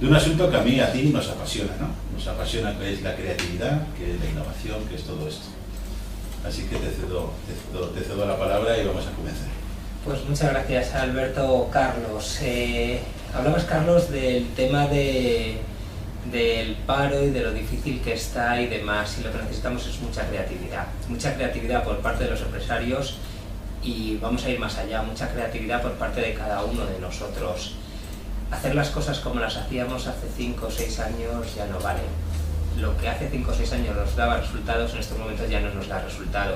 de un asunto que a mí y a ti nos apasiona, ¿no? Nos apasiona que es la creatividad, que es la innovación, que es todo esto. Así que te cedo la palabra y vamos a comenzar. Pues muchas gracias, Alberto. Carlos, hablabas, Carlos, del tema del paro y de lo difícil que está y demás, y lo que necesitamos es mucha creatividad por parte de los empresarios, y vamos a ir más allá, mucha creatividad por parte de cada uno de nosotros. Hacer las cosas como las hacíamos hace 5 o 6 años ya no vale. Lo que hace 5 o 6 años nos daba resultados, en estos momentos ya no nos da resultado.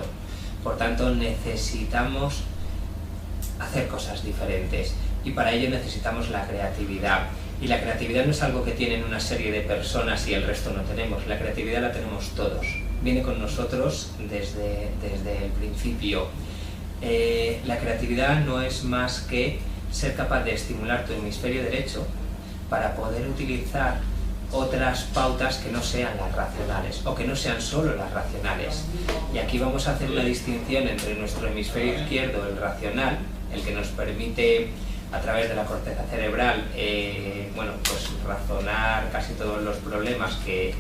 Por tanto, necesitamos hacer cosas diferentes, y para ello necesitamos la creatividad. Y la creatividad no es algo que tienen una serie de personas y el resto no tenemos. La creatividad la tenemos todos. Viene con nosotros desde el principio. La creatividad no es más que ser capaz de estimular tu hemisferio derecho para poder utilizar otras pautas que no sean las racionales, o que no sean solo las racionales. Y aquí vamos a hacer una distinción entre nuestro hemisferio izquierdo, el racional, el que nos permite a través de la corteza cerebral pues razonar casi todos los problemas que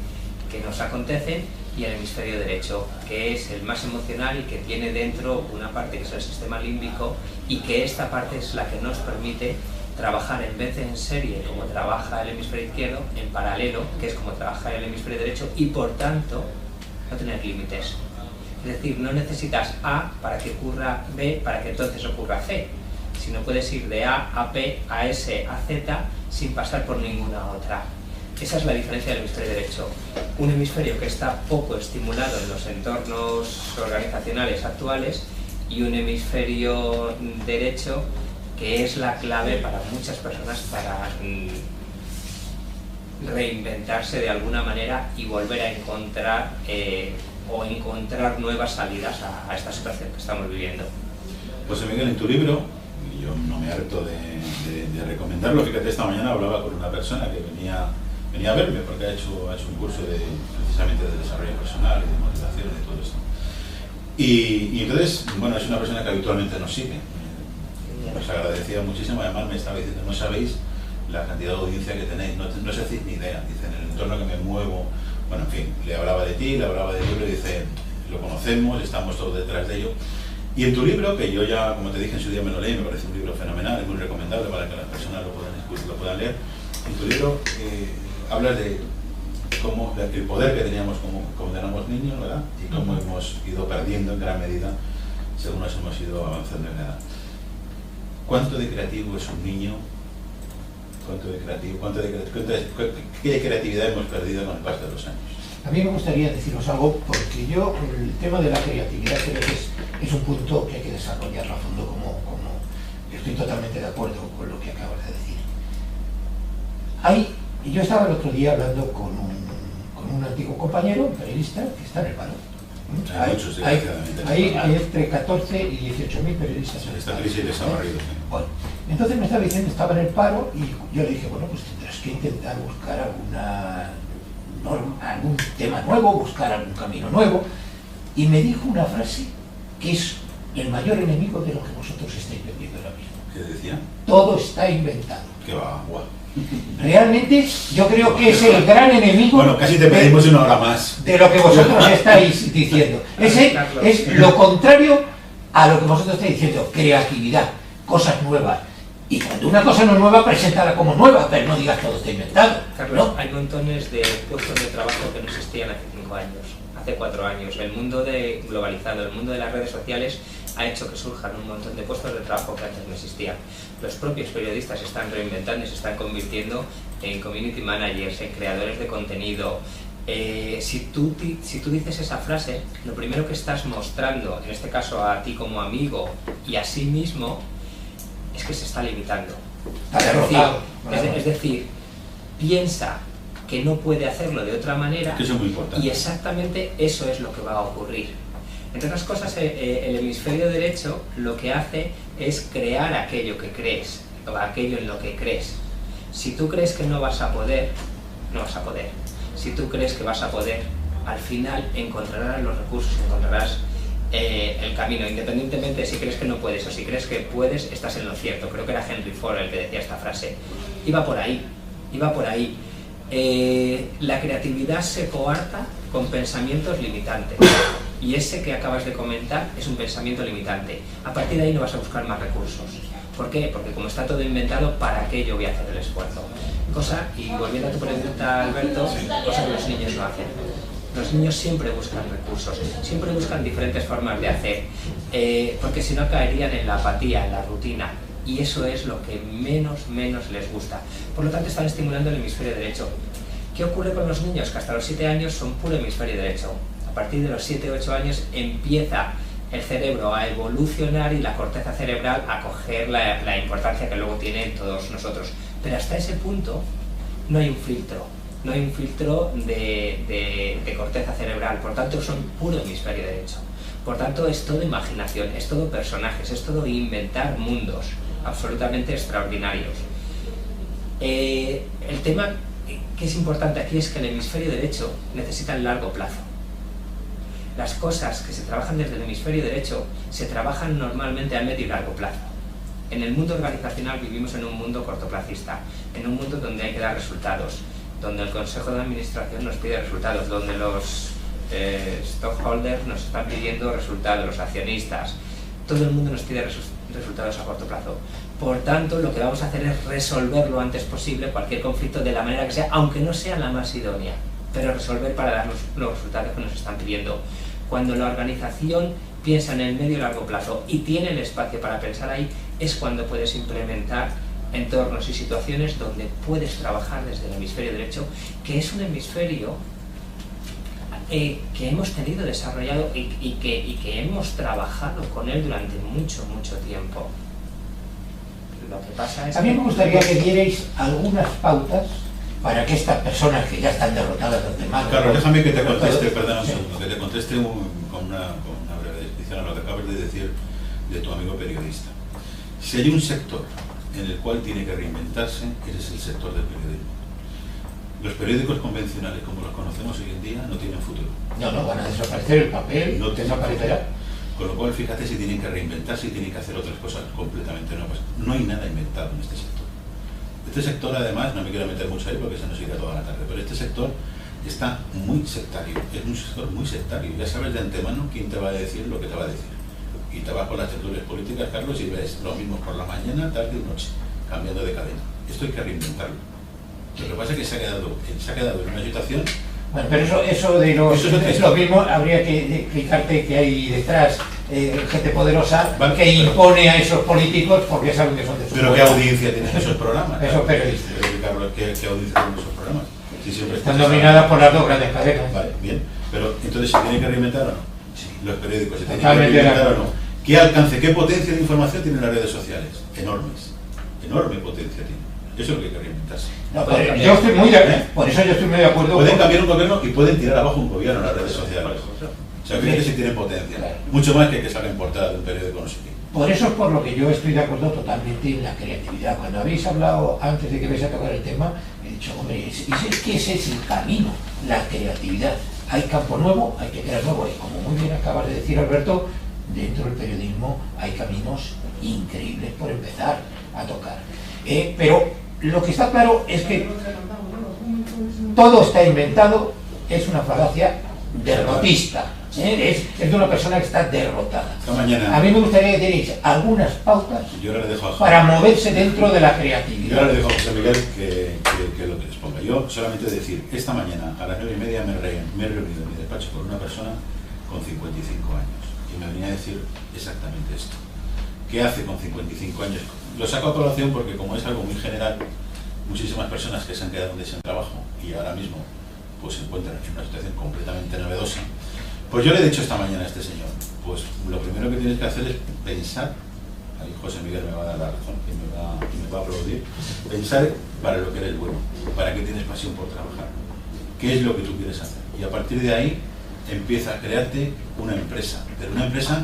nos acontecen, y el hemisferio derecho, que es el más emocional y que tiene dentro una parte que es el sistema límbico, y que esta parte es la que nos permite trabajar en vez de en serie, como trabaja el hemisferio izquierdo, en paralelo, que es como trabaja el hemisferio derecho, y por tanto no tener límites. Es decir, no necesitas A para que ocurra B, para que entonces ocurra C, sino puedes ir de A a P, a S, a Z, sin pasar por ninguna otra. Esa es la diferencia del hemisferio derecho. Un hemisferio que está poco estimulado en los entornos organizacionales actuales, y un hemisferio derecho que es la clave para muchas personas para reinventarse de alguna manera y volver a encontrar o encontrar nuevas salidas a esta situación que estamos viviendo. José Miguel, en tu libro, y yo no me harto de recomendarlo, fíjate, esta mañana hablaba con una persona que venía a verme porque ha hecho un curso precisamente de desarrollo personal y de motivación y de todo esto. Y entonces, bueno, es una persona que habitualmente nos sigue. Os agradecía muchísimo, además me estaba diciendo, no sabéis la cantidad de audiencia que tenéis, no os hacéis ni idea, dice, en el entorno que me muevo, bueno, en fin, le hablaba de ti, le hablaba del libro, y dice, lo conocemos, estamos todos detrás de ello. Y en tu libro, que yo ya, como te dije en su día, me lo leí, me parece un libro fenomenal, es muy recomendable para que las personas lo puedan leer. En tu libro hablas de cómo el poder que teníamos como éramos niños, ¿verdad? Y cómo hemos ido perdiendo en gran medida según nos hemos ido avanzando en edad. ¿Cuánto de creativo es un niño? ¿Qué de creatividad hemos perdido con el paso de los años? A mí me gustaría deciros algo, porque yo el tema de la creatividad creo que es un punto que hay que desarrollarlo a fondo, como estoy totalmente de acuerdo con lo que acabas de decir. Yo estaba el otro día hablando con un antiguo compañero, un periodista, que está en el paro. Hay entre 14 y 18.000 periodistas en el paro. Esta crisis les ha barrido. Bueno, entonces me estaba diciendo, estaba en el paro, y yo le dije, bueno, pues tendrás que intentar buscar algún tema nuevo, buscar algún camino nuevo. Y me dijo una frase que es el mayor enemigo de lo que vosotros estáis viviendo ahora mismo. ¿Qué decía? Todo está inventado. ¿Qué va? Guau. Realmente yo creo que es el gran enemigo. Bueno, casi te pedimos una hora más de lo que vosotros estáis diciendo. Ese es lo contrario a lo que vosotros estáis diciendo: creatividad, cosas nuevas. Y cuando una cosa no es nueva, preséntala como nueva, pero no digas todo está inventado. Carlos, ¿no? Hay montones de puestos de trabajo que no existían hace 5 años, hace 4 años. El mundo globalizado, el mundo de las redes sociales ha hecho que surjan un montón de puestos de trabajo que antes no existían. Los propios periodistas se están reinventando y se están convirtiendo en community managers, en creadores de contenido. Si tú dices esa frase, lo primero que estás mostrando, en este caso a ti como amigo y a sí mismo, es que se está limitando. Es decir, piensa que no puede hacerlo de otra manera, que eso es muy importante. Y exactamente eso es lo que va a ocurrir. Entre otras cosas, el hemisferio derecho lo que hace es crear aquello que crees, o aquello en lo que crees. Si tú crees que no vas a poder, no vas a poder. Si tú crees que vas a poder, al final encontrarás los recursos, encontrarás el camino, independientemente de si crees que no puedes o si crees que puedes, estás en lo cierto. Creo que era Henry Ford el que decía esta frase. Iba por ahí. Y va por ahí. La creatividad se coarta con pensamientos limitantes. Y ese que acabas de comentar es un pensamiento limitante. A partir de ahí no vas a buscar más recursos. ¿Por qué? Porque como está todo inventado, ¿para qué yo voy a hacer el esfuerzo? Y volviendo a tu pregunta, Alberto, cosa que los niños no hacen. Los niños siempre buscan recursos, siempre buscan diferentes formas de hacer, porque si no caerían en la apatía, en la rutina, y eso es lo que menos les gusta. Por lo tanto, están estimulando el hemisferio derecho. ¿Qué ocurre con los niños? Que hasta los 7 años son puro hemisferio derecho. A partir de los 7-8 años empieza el cerebro a evolucionar y la corteza cerebral a coger la importancia que luego tiene en todos nosotros. Pero hasta ese punto no hay un filtro. No hay un filtro de corteza cerebral, por tanto son puro hemisferio derecho. Por tanto es todo imaginación, es todo personajes, es todo inventar mundos absolutamente extraordinarios. El tema que es importante aquí es que el hemisferio derecho necesita el largo plazo. Las cosas que se trabajan desde el hemisferio derecho se trabajan normalmente a medio y largo plazo. En el mundo organizacional vivimos en un mundo cortoplacista, en un mundo donde hay que dar resultados, donde el Consejo de Administración nos pide resultados, donde los stockholders nos están pidiendo resultados, los accionistas, todo el mundo nos pide resultados a corto plazo. Por tanto, lo que vamos a hacer es resolver lo antes posible cualquier conflicto de la manera que sea, aunque no sea la más idónea, pero resolver para dar los resultados que nos están pidiendo. Cuando la organización piensa en el medio y largo plazo y tiene el espacio para pensar ahí, es cuando puedes implementar entornos y situaciones donde puedes trabajar desde el hemisferio derecho, que es un hemisferio que hemos tenido desarrollado y que hemos trabajado con él durante mucho tiempo. Lo que pasa es a mí me gustaría que dierais algunas pautas para que estas personas que ya están derrotadas los demás... Carlos, déjame que te conteste, perdona un segundo, que te conteste con una breve descripción a lo que acabas de decir de tu amigo periodista. Si hay un sector en el cual tiene que reinventarse, ese es el sector del periodismo. Los periódicos convencionales, como los conocemos hoy en día, no tienen futuro. No, van a desaparecer, el papel no desaparecerá. Con lo cual, fíjate si tienen que reinventarse y tienen que hacer otras cosas completamente nuevas. No hay nada inventado en este sector. Este sector, además, no me quiero meter mucho ahí porque se nos irá toda la tarde, pero este sector está muy sectario, es un sector muy sectario. Ya sabes de antemano quién te va a decir lo que te va a decir. Y te vas por las tertulias políticas, Carlos, y ves lo mismo por la mañana, tarde y noche, cambiando de cadena. Esto hay que reinventarlo. Lo que pasa es que se ha quedado en una situación... Bueno, pero eso de los... Eso es lo mismo, habría que explicarte que hay detrás gente poderosa que impone a esos políticos porque saben que son de su Pero ¿qué audiencia tienen esos programas? Esos periodistas. Carlos, ¿qué audiencia tienen esos programas? Si siempre están dominadas por las dos grandes cadenas. Vale, bien. Pero entonces, ¿se tienen que reinventar o no? Sí. Los periódicos, ¿se tienen que reinventar o no? ¿Qué alcance, qué potencia de información tienen las redes sociales? Enormes. Enorme potencia tienen. Eso es lo que hay que reinventarse. No, pero yo estoy por eso yo estoy muy de acuerdo. Pueden cambiar un gobierno y pueden tirar abajo un gobierno en las redes sociales. O sea, fíjate si tienen potencia. Claro. Mucho más que salga en portada de un periódico no sé qué. Por eso es por lo que yo estoy de acuerdo totalmente en la creatividad. Cuando habéis hablado, antes de que vais a tocar el tema, he dicho, hombre, es que ese es el camino, la creatividad. Hay campo nuevo, hay que crear nuevo. Y como muy bien acabas de decir, Alberto, dentro del periodismo hay caminos increíbles por empezar a tocar. Pero lo que está claro es que todo está inventado, es una falacia derrotista. Es de una persona que está derrotada. Mañana, a mí me gustaría que tenéis algunas pautas dejo para moverse dentro de la creatividad. Yo ahora le dejo a José Miguel que lo que les ponga. Yo solamente decir, esta mañana a las 9:30 me he reunido en mi despacho con una persona con 55 años y me venía a decir exactamente esto. ¿Qué hace con 55 años? Lo saco a colación porque como es algo muy general, muchísimas personas que se han quedado sin trabajo y ahora mismo pues se encuentran en una situación completamente novedosa. Pues yo le he dicho esta mañana a este señor, pues lo primero que tienes que hacer es pensar, ahí José Miguel me va a dar la razón y me va a aplaudir, pensar para lo que eres bueno, para qué tienes pasión por trabajar, qué es lo que tú quieres hacer. Y a partir de ahí empieza a crearte una empresa, pero una empresa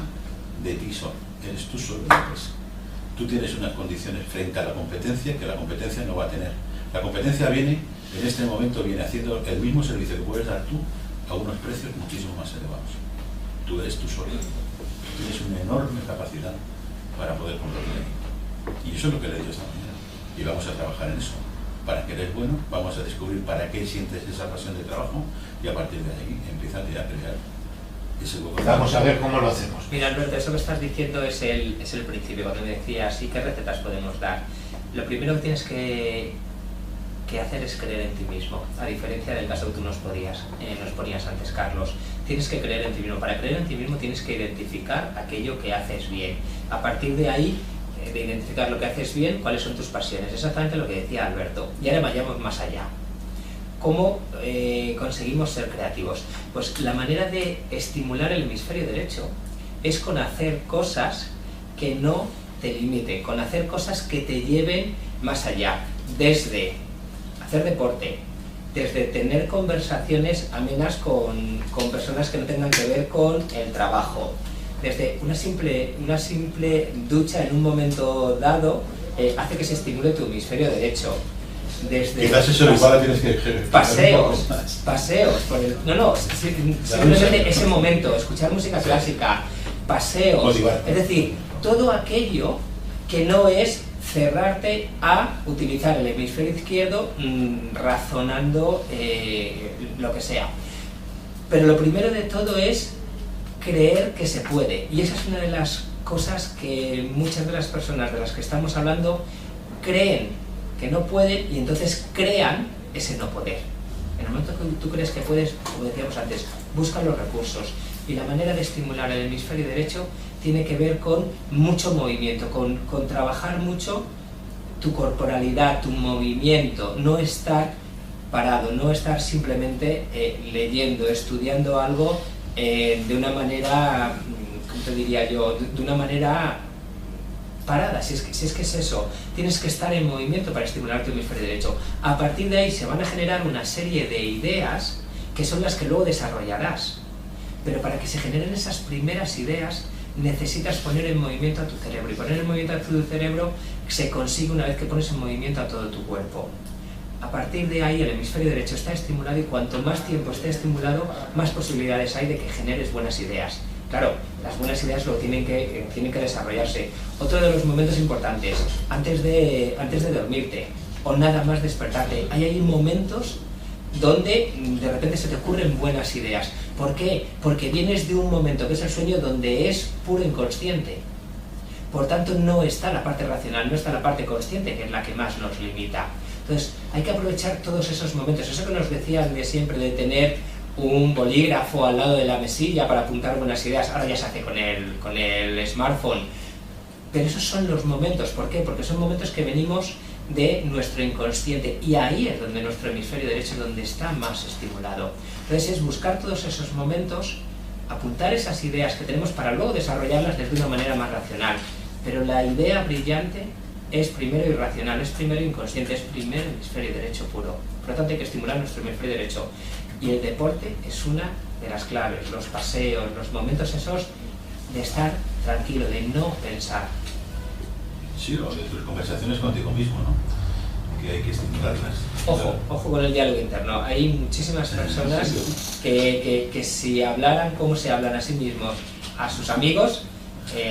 de ti solo, eres tú solo la empresa. Tú tienes unas condiciones frente a la competencia que la competencia no va a tener. La competencia viene, en este momento viene haciendo el mismo servicio que puedes dar tú a unos precios muchísimo más elevados. Tú eres tú solo. Tienes una enorme capacidad para poder competir ahí. Y eso es lo que le he dicho esta mañana. Y vamos a trabajar en eso. para que eres bueno, vamos a descubrir para qué sientes esa pasión de trabajo y a partir de ahí empieza a crear ese hueco. Vamos a ver cómo lo hacemos. Mira, Alberto, eso que estás diciendo es el principio, cuando me decías, ¿y qué recetas podemos dar? Lo primero que tienes que hacer es creer en ti mismo, a diferencia del caso que tú nos ponías antes, Carlos. Tienes que creer en ti mismo. Para creer en ti mismo tienes que identificar aquello que haces bien. A partir de ahí, de identificar lo que haces bien, cuáles son tus pasiones. Exactamente lo que decía Alberto. Y ahora vayamos más allá. ¿Cómo conseguimos ser creativos? Pues la manera de estimular el hemisferio derecho es con hacer cosas que no te limiten, con hacer cosas que te lleven más allá, desde hacer deporte, desde tener conversaciones amenas con personas que no tengan que ver con el trabajo, desde una simple ducha en un momento dado hace que se estimule tu hemisferio derecho. Desde quizás eso igual tienes que paseos por el, simplemente ese momento, escuchar música clásica, paseos, es decir, todo aquello que no es cerrarte a utilizar el hemisferio izquierdo razonando lo que sea. Pero lo primero de todo es creer que se puede, y esa es una de las cosas que muchas de las personas de las que estamos hablando creen que no pueden y entonces crean ese no poder. En el momento que tú crees que puedes, como decíamos antes, busca los recursos, y la manera de estimular el hemisferio derecho tiene que ver con mucho movimiento, con trabajar mucho tu corporalidad, tu movimiento, no estar parado, no estar simplemente leyendo, estudiando algo de una manera, ¿cómo te diría yo?, de una manera parada, si es que es eso. Tienes que estar en movimiento para estimular tu hemisferio derecho. A partir de ahí se van a generar una serie de ideas que son las que luego desarrollarás. Pero para que se generen esas primeras ideas necesitas poner en movimiento a tu cerebro, y poner en movimiento a tu cerebro se consigue una vez que pones en movimiento a todo tu cuerpo. A partir de ahí el hemisferio derecho está estimulado, y cuanto más tiempo esté estimulado, más posibilidades hay de que generes buenas ideas. Claro, las buenas ideas luego tienen que desarrollarse. Otro de los momentos importantes, antes de dormirte o nada más despertarte, hay momentos donde de repente se te ocurren buenas ideas. ¿Por qué? Porque vienes de un momento que es el sueño, donde es puro inconsciente. Por tanto, no está la parte racional, no está la parte consciente, que es la que más nos limita. Entonces, hay que aprovechar todos esos momentos. Eso que nos decían de siempre, de tener un bolígrafo al lado de la mesilla para apuntar buenas ideas, ahora ya se hace con el smartphone. Pero esos son los momentos. ¿Por qué? Porque son momentos que venimos de nuestro inconsciente, y ahí es donde nuestro hemisferio derecho es donde está más estimulado. Entonces es buscar todos esos momentos, apuntar esas ideas que tenemos para luego desarrollarlas desde una manera más racional. Pero la idea brillante es primero irracional, es primero inconsciente, es primero hemisferio derecho puro. Por lo tanto hay que estimular nuestro hemisferio derecho. Y el deporte es una de las claves, los paseos, los momentos esos de estar tranquilo, de no pensar. Sí, o de tus conversaciones contigo mismo, ¿no? Que hay que estimularlas. Ojo con el diálogo interno. Hay muchísimas personas que si hablaran como se hablan a sí mismos, a sus amigos,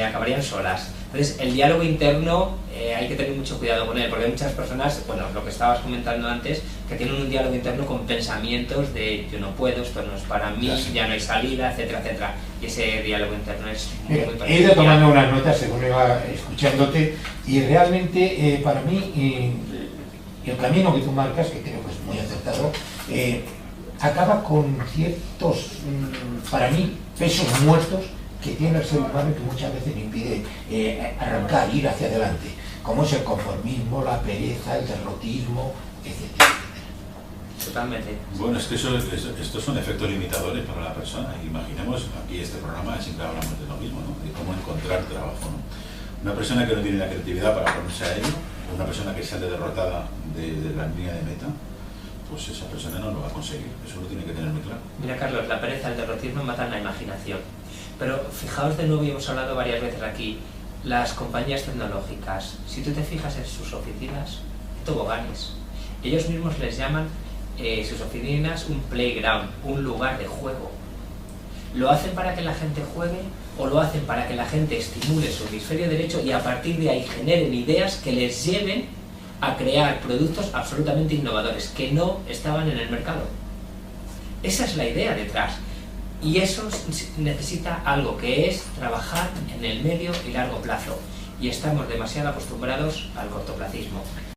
acabarían solas. Entonces, el diálogo interno hay que tener mucho cuidado con él, porque hay muchas personas, bueno, lo que estabas comentando antes, que tienen un diálogo interno con pensamientos de yo no puedo, esto no es para mí, ya no hay salida, etcétera, etcétera. Y ese diálogo interno es muy parecido. He ido tomando unas notas según iba escuchándote, y realmente para mí el camino que tú marcas, que creo que es muy acertado, acaba con ciertos, para mí, pesos muertos que tiene el ser humano, que muchas veces le impide arrancar, ir hacia adelante, como es el conformismo, la pereza, el derrotismo, etc. Totalmente. Bueno, es que estos son efectos limitadores para la persona. Imaginemos, aquí este programa siempre hablamos de lo mismo, ¿no? De cómo encontrar trabajo, ¿no? Una persona que no tiene la creatividad para ponerse a ello, una persona que sale derrotada de la línea de meta, pues esa persona no lo va a conseguir. Eso lo tiene que tener muy claro. Mira, Carlos, la pereza, el derrotismo matan la imaginación. Pero fijaos de nuevo, y hemos hablado varias veces aquí, las compañías tecnológicas, si tú te fijas en sus oficinas, toboganes. Ellos mismos les llaman sus oficinas un playground, un lugar de juego. ¿Lo hacen para que la gente juegue o lo hacen para que la gente estimule su hemisferio derecho y a partir de ahí generen ideas que les lleven a crear productos absolutamente innovadores que no estaban en el mercado. Esa es la idea detrás. Y eso necesita algo, que es trabajar en el medio y largo plazo. Y estamos demasiado acostumbrados al cortoplacismo.